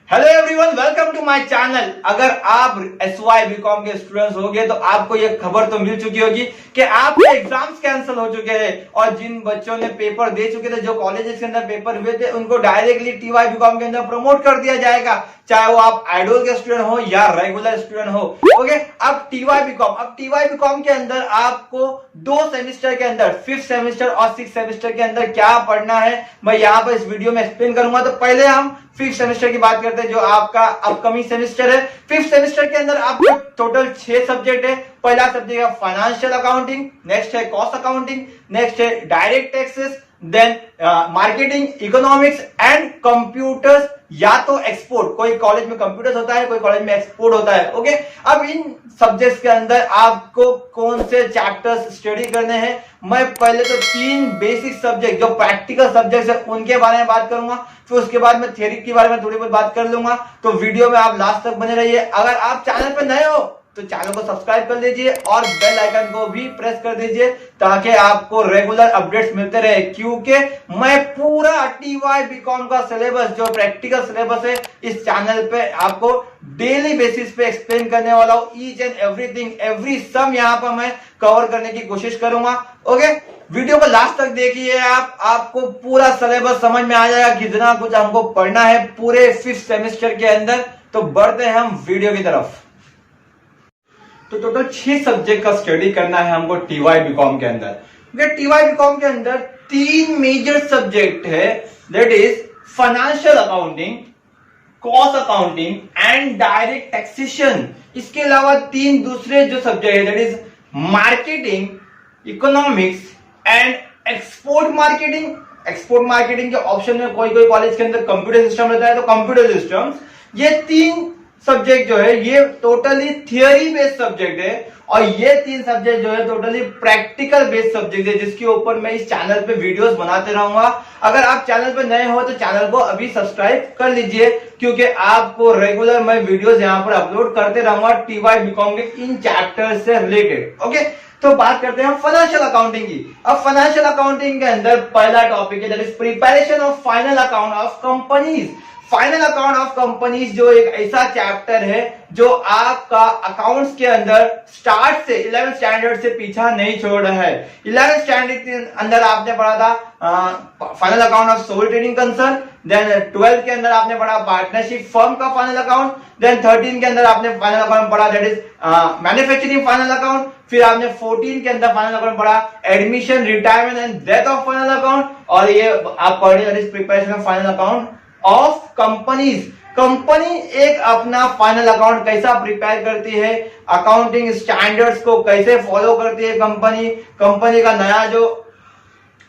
Hello everyone, welcome to my channel. अगर आप SY BCom के स्टूडेंट्स होंगे तो आपको ये खबर तो मिल चुकी होगी कि आपके एग्जाम्स कैंसिल हो चुके हैं और जिन बच्चों ने पेपर दे चुके थे, जो कॉलेजेस के अंदर पेपर हुए थे, उनको डायरेक्टली TY बीकॉम के अंदर प्रमोट कर दिया जाएगा, चाहे वो आप आइडल के स्टूडेंट हो या रेगुलर स्टूडेंट हो। ओके, अब TY बीकॉम के अंदर आपको 2 सेमेस्टर के अंदर 5th सेमेस्टर और 6th सेमेस्टर के अंदर क्या पढ़ना है, मैं यहाँ पर इस वीडियो में एक्सप्लेन करूंगा। तो पहले हम 5th सेमेस्टर की बात करते हैं, जो आपका अपकमिंग सेमेस्टर है। 5th सेमेस्टर के अंदर आपको टोटल 6 सब्जेक्ट है। पहला सब्जेक्ट है फाइनेंशियल अकाउंटिंग, नेक्स्ट है कॉस्ट अकाउंटिंग, नेक्स्ट है direct taxes, then marketing, economics and computers या तो एक्सपोर्ट। कोई कॉलेज में कंप्यूटर्स होता है, कोई कॉलेज में एक्सपोर्ट होता है। ओके, अब इन सब्जेक्ट्स के अंदर आपको कौन से चैप्टर्स स्टडी करने हैं, मैं पहले तो 3 बेसिक सब्जेक्ट जो प्रैक्टिकल सब्जेक्ट्स है उनके बारे में बात करूंगा, फिर उसके बाद मैं थ्योरी के बारे में थोड़ी बहुत बात कर लूंगा। तो वीडियो में आप लास्ट तक बने रहिए। अगर आप चैनल पर नए हो तो चैनल को सब्सक्राइब कर लीजिए और बेल आइकन को भी प्रेस कर दीजिए ताकि आपको रेगुलर अपडेट्स मिलते रहे, क्योंकि मैं पूरा TY बीकॉम का सिलेबस, जो प्रैक्टिकल सिलेबस है, इस चैनल पे आपको डेली बेसिस पे एक्सप्लेन करने वाला हूं। Each and everything, every sum यहाँ पर मैं कवर करने की कोशिश करूंगा। ओके, वीडियो को लास्ट तक देखिए, आपको पूरा सिलेबस समझ में आ जाएगा कितना कुछ हमको पढ़ना है पूरे 5th सेमेस्टर के अंदर। तो बढ़ते हैं हम वीडियो की तरफ। तो टोटल 6 सब्जेक्ट का स्टडी करना है हमको TY बीकॉम के अंदर। TY बीकॉम के अंदर 3 मेजर सब्जेक्ट है, that is financial accounting, cost accounting and direct taxation. इसके अलावा 3 दूसरे जो सब्जेक्ट है, that is marketing, economics and export marketing. Export marketing के ऑप्शन में कोई कोई कॉलेज के अंदर कंप्यूटर सिस्टम रहता है, तो कंप्यूटर सिस्टम्स। ये 3 सब्जेक्ट जो है ये टोटली थियोरी बेस्ड सब्जेक्ट है और ये 3 सब्जेक्ट जो है टोटली प्रैक्टिकल बेस्ड सब्जेक्ट है, जिसके ऊपर मैं इस चैनल पे वीडियोस बनाते रहूंगा। अगर आप चैनल पे नए हो तो चैनल को अभी सब्सक्राइब कर लीजिए, क्योंकि आपको रेगुलर मैं वीडियोस यहाँ पर अपलोड करते रहूंगा TY बीकॉम के इन चैप्टर से रिलेटेड। ओके, तो बात करते हैं फाइनेंशियल अकाउंटिंग की। अब फाइनेंशियल अकाउंटिंग के अंदर पहला टॉपिक है, that is preparation of final account of companies. Final account of companies जो एक ऐसा चैप्टर है जो आपका अकाउंट्स के अंदर स्टार्ट से 11th स्टैंडर्ड से पीछा नहीं छोड़ रहा है। 11th स्टैंडर्ड के अंदर आपने पढ़ा था final account of sole trading concern, then 12th के अंदर आपने पढ़ा पार्टनरशिप फर्म का फाइनल अकाउंट, देन 13 के अंदर आपने फाइनल अकाउंट पढ़ा that is manufacturing final account, फिर आपने 14 के अंदर फाइनल अकाउंट पढ़ा admission, retirement and death of final account, और ये आप पढ़े that is preparation of final account of companies. Company एक अपना फाइनल अकाउंट कैसा प्रिपेयर करती है, अकाउंटिंग स्टैंडर्ड्स को कैसे फॉलो करती है कंपनी का नया जो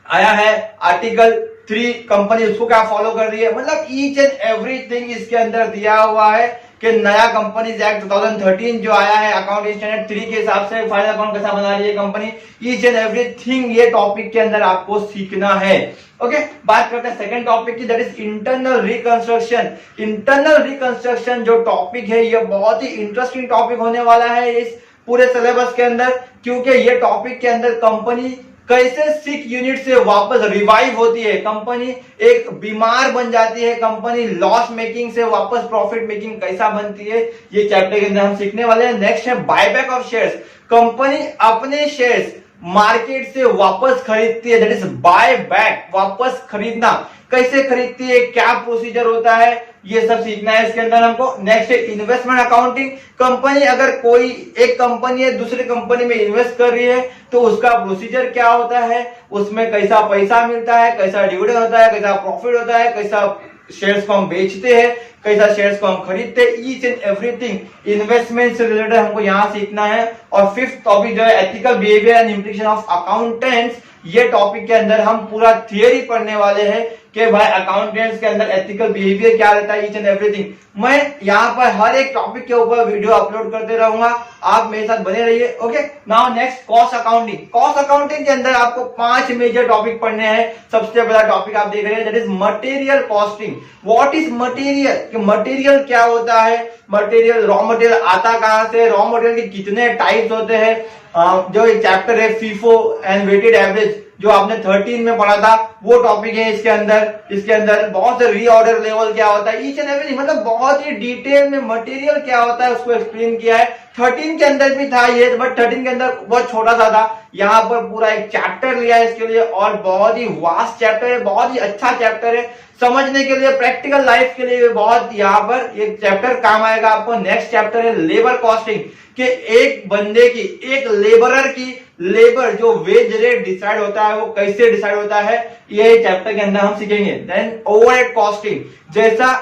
आया है आर्टिकल 3, कंपनी उसको क्या फॉलो कर रही है, मतलब ईच एंड एवरीथिंग इसके अंदर दिया हुआ है कि नया कंपनीज एक्ट 2013 जो आया है अकाउंटिंग स्टैंडर्ड 3 के हिसाब से फाइनल अकाउंट कैसा बना रही है कंपनी। ईच एंड एवरीथिंग ये टॉपिक के अंदर आपको सीखना है। ओके, बात करते हैं सेकंड टॉपिक की, that is internal reconstruction. Internal reconstruction जो टॉपिक है ये बहुत ही इंटरेस्टिंग टॉपिक होने वाला है इस पूरे सिलेबस के अंदर, क्योंकि ये टॉपिक के अंदर कंपनी कैसे सिक यूनिट से वापस रिवाइव होती है, कंपनी एक बीमार बन जाती है, कंपनी लॉस मेकिंग से वापस प्रॉफिट मेकिंग कैसा बनती है, ये चैप्टर के अंदर हम सीखने वाले हैं। नेक्स्ट है बायबैक ऑफ शेयर्स। कंपनी अपने शेयर्स मार्केट से वापस खरीदती है, दैट इज बाय बैक, वापस खरीदना। कैसे खरीदती है, क्या प्रोसीजर होता है, ये सब सीखना है इसके अंदर हमको। नेक्स्ट है इन्वेस्टमेंट अकाउंटिंग। कंपनी अगर कोई एक कंपनी है दूसरी कंपनी में इन्वेस्ट कर रही है तो उसका प्रोसीजर क्या होता है, उसमें कैसा पैसा मिलता है, कैसा डिविडेंड होता है, कैसा प्रॉफिट होता है, कैसा शेयर्स को हम बेचते हैं, कैसा शेयर्स को हम खरीदते हैं, ईच एंड एवरीथिंग इन्वेस्टमेंट से रिलेटेड हमको यहाँ सीखना है। और 5th टॉपिक जो है ethical behaviour and implication of accountants. ये टॉपिक के अंदर हम पूरा थियरी पढ़ने वाले हैं कि भाई अकाउंटेंट्स के अंदर एथिकल बिहेवियर क्या रहता है, ईच एंड एवरीथिंग। मैं यहाँ पर हर एक टॉपिक के ऊपर वीडियो अपलोड करते रहूंगा, आप मेरे साथ बने रहिए। Okay, now next cost accounting. Cost accounting के अंदर आपको 5 मेजर टॉपिक पढ़ने हैं। सबसे पहला टॉपिक आप देख रहे हैं that is material costing. What is material, कि मटेरियल क्या होता है, मटेरियल रॉ मटेरियल आता कहां से, रॉ मटेरियल के कितने टाइप्स होते हैं। जो एक चैप्टर है फीफो एंड वेटेड एवरेज जो आपने 13 में पढ़ा था वो टॉपिक है इसके अंदर। इसके अंदर बहुत से रीऑर्डर लेवल क्या होता है, ईच एंड एवरीथिंग, मतलब बहुत ही डिटेल में मटेरियल क्या होता है उसको एक्सप्लेन किया है। 13 के अंदर भी था ये, बट 13 के अंदर बहुत छोटा सा था, यहाँ पर पूरा एक चैप्टर लिया है इसके लिए, और बहुत ही वास्ट चैप्टर है, बहुत ही अच्छा चैप्टर है समझने के लिए, प्रैक्टिकल लाइफ के लिए बहुत यहाँ पर एक चैप्टर काम आएगा आपको। नेक्स्ट चैप्टर है लेबर कॉस्टिंग, कि एक बंदे की, एक लेबरर की लेबर जो वेज रेट डिसाइड होता है वो कैसे डिसाइड होता है, ये चैप्टर के अंदर हम सीखेंगे। देन ओवरहेड कॉस्टिंग, जैसा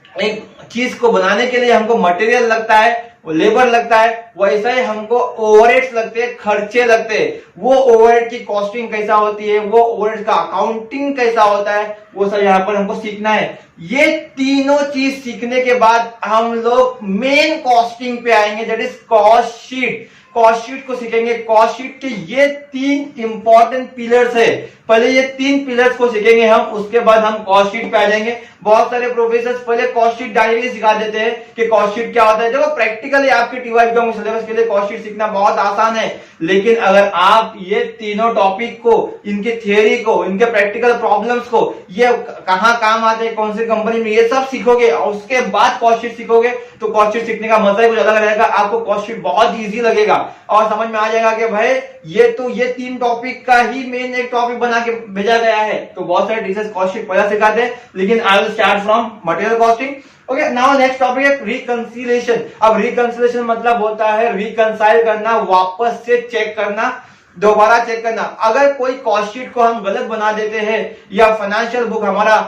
एक चीज को बनाने के लिए हमको मटेरियल लगता है, वो लेबर लगता है, वैसा ही हमको ओवरहेड्स लगते हैं, खर्चे लगते हैं। वो ओवरहेड की कॉस्टिंग कैसा होती है, वो ओवरहेड का अकाउंटिंग कैसा होता है, वो सब यहाँ पर हमको सीखना है। ये तीनों चीज सीखने के बाद हम लोग मेन कॉस्टिंग पे आएंगे, that is cost sheet. Cost sheet को सीखेंगे। कॉस्ट शीट के ये 3 इंपॉर्टेंट पिलर्स है, पहले ये 3 पिलर्स को सीखेंगे हम, उसके बाद हम कॉस्ट शीट पे आ जाएंगे। बहुत सारे प्रोफेसर पहले कॉस्ट शीट डायरेक्टली सिखा देते हैं कि कॉस्ट शीट क्या होता है। देखो प्रैक्टिकली आपके टीवाई के सिलेबस के लिए कॉस्ट शीट सीखना बहुत आसान है, लेकिन अगर आप ये तीनों टॉपिक को, इनके थियोरी को, इनके प्रैक्टिकल प्रॉब्लम्स को, ये कहाँ काम आते हैं, कौन सी कंपनी में, ये सब सीखोगे और उसके बाद कॉस्ट शीट सीखोगे तो कॉस्ट शीट सीखने का मजा ही कुछ अलग रहेगा। आपको कॉस्ट शीट बहुत इजी लगेगा और समझ में आ जाएगा कि भाई ये 3 टॉपिक का ही मेन एक टॉपिक बना के भेजा गया है। तो बहुत सारे टीचर्स कॉस्ट शीट पहले सिखाते हैं, लेकिन I will start from material costing. Okay, now next topic है रिकंसिलेशन। अब रिकंसिलेशन मतलब होता है रिकंसाइल करना, वापस से चेक करना, दोबारा चेक करना। अगर कोई कॉस्ट शीट को हम गलत बना देते हैं या फाइनेंशियल बुक हमारा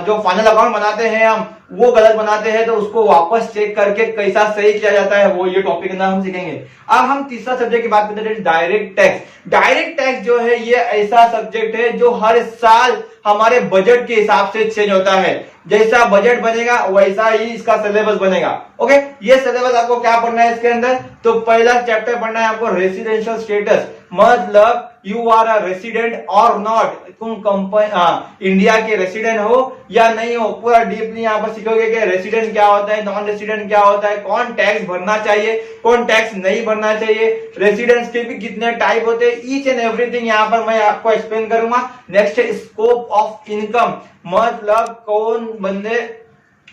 जो फाइनल अकाउंट बनाते हैं हम वो गलत बनाते हैं, तो उसको वापस चेक करके कैसा सही किया जाता है वो ये टॉपिक ना हम सीखेंगे। अब हम तीसरा सब्जेक्ट की बात करते हैं, डायरेक्ट टैक्स। डायरेक्ट टैक्स जो है ये ऐसा सब्जेक्ट है जो हर साल हमारे बजट के हिसाब से चेंज होता है। जैसा बजट बनेगा वैसा ही इसका सिलेबस बनेगा। ओके, ये सिलेबस आपको क्या पढ़ना है इसके अंदर, तो पहला चैप्टर पढ़ना है आपको रेसिडेंशियल स्टेटस, मतलब यू आर अ रेसिडेंट और नॉट, तुम कंपनी इंडिया के रेसिडेंट हो या नहीं हो, पूरा डीपली यहाँ पर सीखोगे कि रेसिडेंट क्या होता है, नॉन रेसिडेंट क्या होता है, कौन टैक्स भरना चाहिए, कौन टैक्स नहीं भरना चाहिए, रेसिडेंट्स के भी कितने टाइप होते हैं, ईच एंड एवरीथिंग यहाँ पर मैं आपको एक्सप्लेन करूंगा। नेक्स्ट है स्कोप ऑफ इनकम, मतलब कौन बंदे,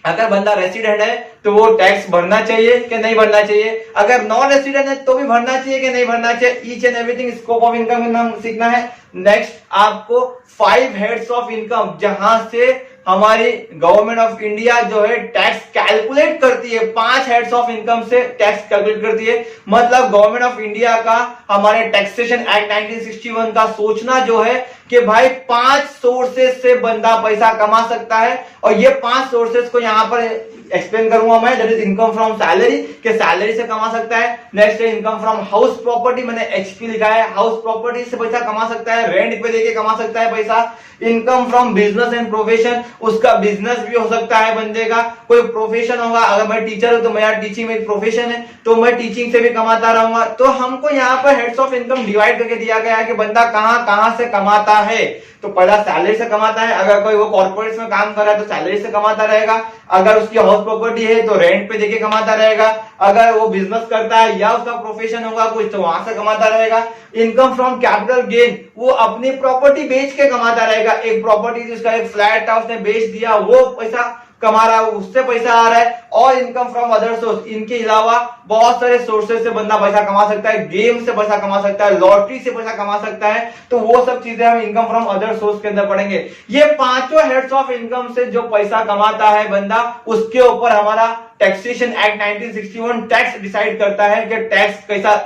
अगर बंदा रेसिडेंट है तो वो टैक्स भरना चाहिए कि नहीं भरना चाहिए, अगर नॉन रेसिडेंट है तो भी भरना चाहिए कि नहीं भरना चाहिए, each and everything scope of income सीखना है। नेक्स्ट आपको 5 हेड्स ऑफ इनकम, जहां से हमारी गवर्नमेंट ऑफ इंडिया जो है टैक्स कैलकुलेट करती है, 5 हेड्स ऑफ इनकम से टैक्स कैलकुलेट करती है। मतलब गवर्नमेंट ऑफ इंडिया का हमारे टैक्सेशन एक्ट 1961 का सोचना जो है कि भाई 5 सोर्सेस से बंदा पैसा कमा सकता है, और ये 5 सोर्सेस को यहां पर एक्सप्लेन करूंगा मैं। That is income from salary, के सैलरी से कमा सकता है। नेक्स्ट है इनकम फ्रॉम हाउस प्रॉपर्टी, मैंने एचपी लिखा है, हाउस प्रॉपर्टी से पैसा कमा सकता है, रेंट पे देके कमा सकता है पैसा। Income from business and profession, उसका बिजनेस भी हो सकता है बंदे का, कोई प्रोफेशन होगा, अगर मैं टीचर हूं तो मेरा टीचिंग में एक प्रोफेशन है तो मैं टीचिंग से भी कमाता रहूंगा। तो हमको यहाँ पर हेड्स ऑफ इनकम डिवाइड करके दिया गया है कि बंदा कहां कहां से कमाता है। तो पहला सैलरी से कमाता है, अगर कोई वो कॉर्पोरेट में काम कर रहा है तो सैलरी से कमाता रहेगा, अगर उसकी हाउस प्रॉपर्टी है तो रेंट पे देके कमाता रहेगा, अगर वो बिजनेस करता है या उसका प्रोफेशन होगा कुछ तो वहां से कमाता रहेगा। इनकम फ्रॉम कैपिटल गेन, वो अपनी प्रॉपर्टी बेच के कमाता रहेगा, एक प्रॉपर्टी जिसका एक फ्लैट था उसने बेच दिया, वो पैसा कमा रहा है, उससे पैसा आ रहा है। और इनकम फ्रॉम अदर सोर्स, इनके अलावा बहुत सारे सोर्सेज से बंदा पैसा कमा सकता है, गेम से पैसा कमा सकता है, लॉटरी से पैसा कमा सकता है, तो वो सब चीजें हम इनकम फ्रॉम अदर सोर्स के अंदर पढ़ेंगे। ये 5 हेड्स ऑफ इनकम से जो पैसा कमाता है बंदा, उसके ऊपर हमारा टैक्सेशन एक्ट 1961 टैक्स डिसाइड करता है कि टैक्स कैसा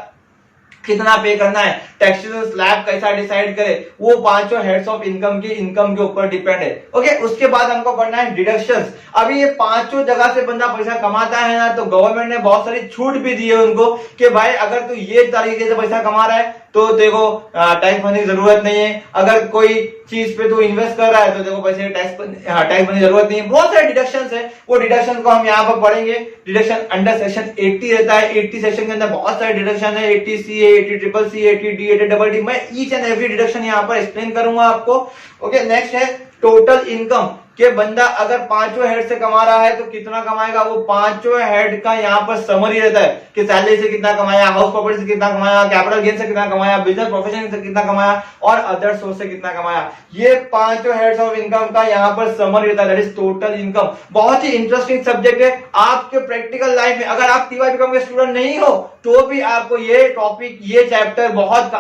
कितना पे करना है, टैक्सेशन स्लैब कैसा डिसाइड करे, वो 5 हेड्स ऑफ इनकम की इनकम के ऊपर डिपेंड है। ओके, उसके बाद हमको पढ़ना है डिडक्शंस। अभी ये 5 जगह से बंदा पैसा कमाता है ना, तो गवर्नमेंट ने बहुत सारी छूट भी दी है उनको कि भाई अगर तू ये तरीके से पैसा कमा रहा है तो देखो टैक्स भरने की जरूरत नहीं है, अगर कोई चीज पे तू इन्वेस्ट कर रहा है तो देखो पैसे टैक्स भरने की जरूरत नहीं है। बहुत सारे डिडक्शंस है, वो डिडक्शन को हम यहाँ पर पढ़ेंगे। डिडक्शन अंडर सेक्शन 80 रहता है, 80 सेक्शन के अंदर बहुत सारे डिडक्शन है, 80C, 80CCC, 80D, 80DD। मैं ईच एंड एवरी डिडक्शन यहाँ पर एक्सप्लेन करूंगा आपको। ओके, नेक्स्ट है टोटल इनकम। कि बंदा अगर पांचों हेड से कमा रहा है तो कितना कमाएगा, वो पांचों हेड का यहाँ पर समरी रहता है कि सैलरी से कितना कमाया, हाउस प्रॉपर्टी से कितना कमाया, कैपिटल गेन से कितना कमाया, बिजनेस प्रोफेशन से कितना कमाया और अदर सोर्स से कितना कमाया। ये पांचों हेड्स ऑफ इनकम का यहाँ पर समरी रहता है, दैट इज टोटल इनकम। बहुत ही इंटरेस्टिंग सब्जेक्ट है आपके प्रैक्टिकल लाइफ में। अगर आप टीवाई बीकॉम के स्टूडेंट नहीं हो तो भी आपको ये टॉपिक, ये चैप्टर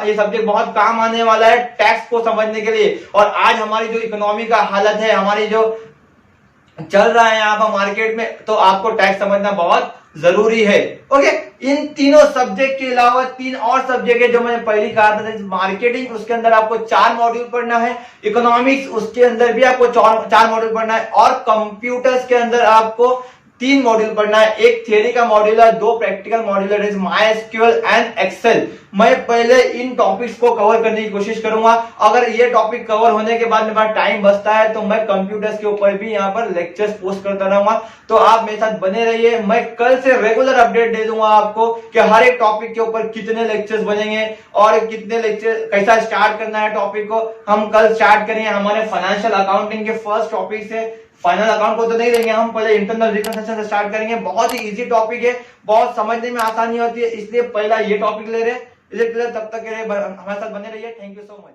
ये सब्जेक्ट बहुत काम आने वाला है टैक्स को समझने के लिए। और आज हमारी जो इकोनॉमी का हालत है, हमारी जो चल रहा है यहाँ पर मार्केट में, तो आपको टैक्स समझना बहुत जरूरी है। ओके, इन तीनों सब्जेक्ट के अलावा 3 और सब्जेक्ट है जो मैंने पहले कहा था। मार्केटिंग, उसके अंदर आपको 4 मॉड्यूल पढ़ना है। इकोनॉमिक्स, उसके अंदर भी आपको 4 मॉड्यूल पढ़ना है। और कंप्यूटर्स के अंदर आपको 3 मॉड्यूल पढ़ना है। एक थियरी का मॉड्यूल है, 2 प्रैक्टिकल मॉड्यूल है, MySQL एंड एक्सेल। मैं पहले इन टॉपिक्स को कवर करने की कोशिश करूंगा। अगर ये टॉपिक कवर होने के बाद मेरे पास टाइम बचता है तो मैं कंप्यूटर्स के ऊपर भी यहाँ पर लेक्चर्स पोस्ट करता रहूंगा। तो आप मेरे साथ बने रहिए। मैं कल से रेगुलर अपडेट दे दूंगा आपको कि हर एक टॉपिक के ऊपर कितने लेक्चर्स बनेंगे और कितने लेक्चर, कैसा स्टार्ट करना है टॉपिक को। हम कल स्टार्ट करेंगे हमारे फाइनेंशियल अकाउंटिंग के फर्स्ट टॉपिक से। फाइनल अकाउंट को तो नहीं लेंगे हम, पहले इंटरनल रिकंसिलिएशन से स्टार्ट करेंगे। बहुत ही इजी टॉपिक है, बहुत समझने में आसानी होती है, इसलिए पहला ये टॉपिक ले रहे हैं। तब तक के लिए हमारे साथ बने रहिए। Thank you so much.